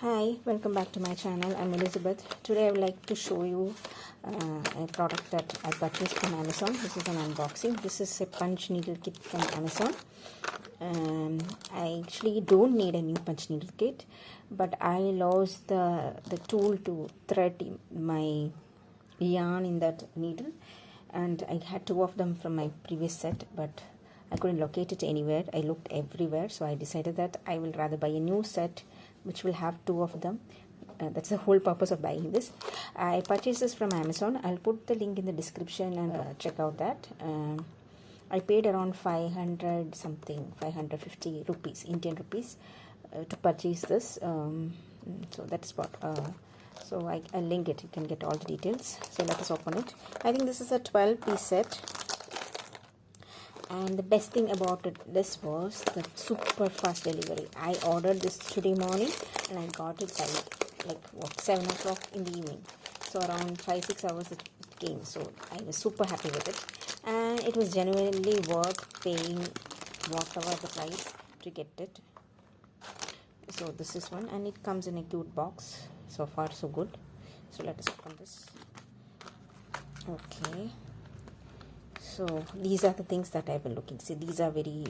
Hi, welcome back to my channel. I'm Elizabeth. Today I would like to show you a product that I purchased from Amazon. This is an unboxing. This is a punch needle kit from Amazon. I actually don't need a new punch needle kit, but I lost the tool to thread my yarn in that needle, and I had two of them from my previous set, but I couldn't locate it anywhere. I looked everywhere, so I decided that I will rather buy a new set which will have two of them. That's the whole purpose of buying this. I purchased this from Amazon. I'll put the link in the description and check out that. I paid around 500 something, 550 rupees, Indian rupees, to purchase this. So that's what. So I'll link it. You can get all the details. So let us open it. I think this is a 12-piece set. And the best thing about this was the super fast delivery. I ordered this today morning and I got it by like 7 o'clock in the evening. So around 5-6 hours it came. So I was super happy with it, and it was genuinely worth paying whatever the price to get it. So this is one, and it comes in a cute box. So far so good. So let us open this. Okay. So these are the things that I've been looking. See, these are very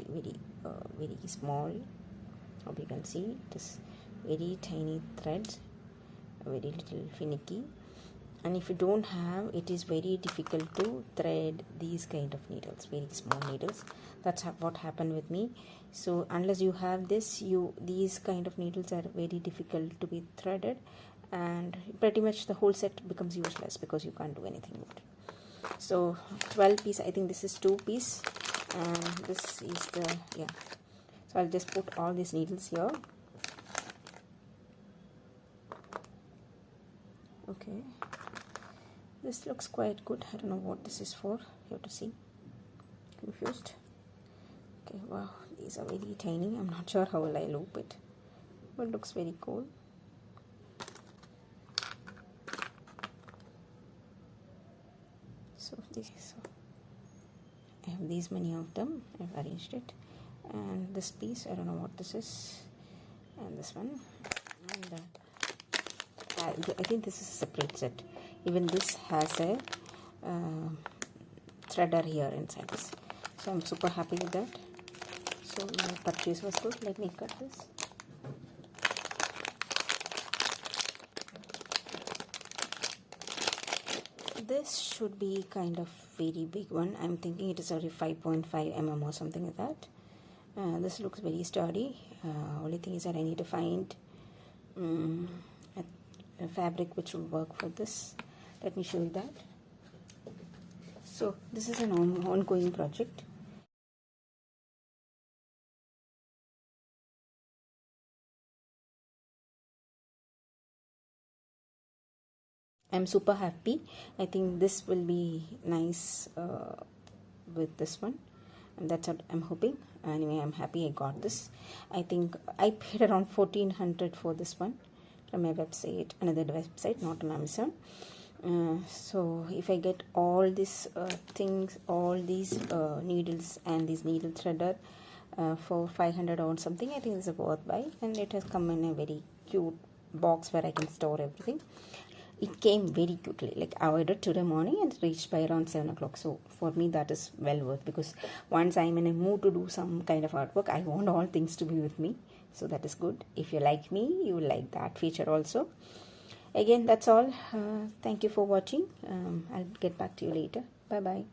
small. Hope you can see. It is very tiny threads, very little finicky. And if you don't have, it is very difficult to thread these kind of needles, very small needles. That's what happened with me. So unless you have this, these kind of needles are very difficult to be threaded, and pretty much the whole set becomes useless because you can't do anything with it. So 12 piece, I think this is 2 piece, and this is the, yeah. So I'll just put all these needles here. Okay, this looks quite good. I don't know what this is for. You have to see. Confused. Okay, wow, these are very tiny. I'm not sure how will I loop it, but it looks very cool. So I have these many of them. I've arranged it, and this piece, I don't know what this is, and this one, and I think this is a separate set. Even this has a threader here inside this, so I'm super happy with that. So my purchase was good. Let me cut this. This should be kind of very big one. I'm thinking it is already 5.5 mm or something like that. This looks very sturdy. Only thing is that I need to find a fabric which will work for this. Let me show you that. So this is an ongoing project. I'm super happy. I think this will be nice with this one, and that's what I'm hoping. Anyway, I'm happy I got this. I think I paid around 1400 for this one from my website, another website, not on Amazon. So if I get all these things, all these needles and this needle threader for 500 or something, I think this is worth buy, and it has come in a very cute box where I can store everything. It came very quickly. Like I ordered today morning and it reached by around 7 o'clock. So for me that is well worth, because once I'm in a mood to do some kind of artwork, I want all things to be with me. So that is good. If you like me, you will like that feature also. Again, that's all. Thank you for watching. I'll get back to you later. Bye bye.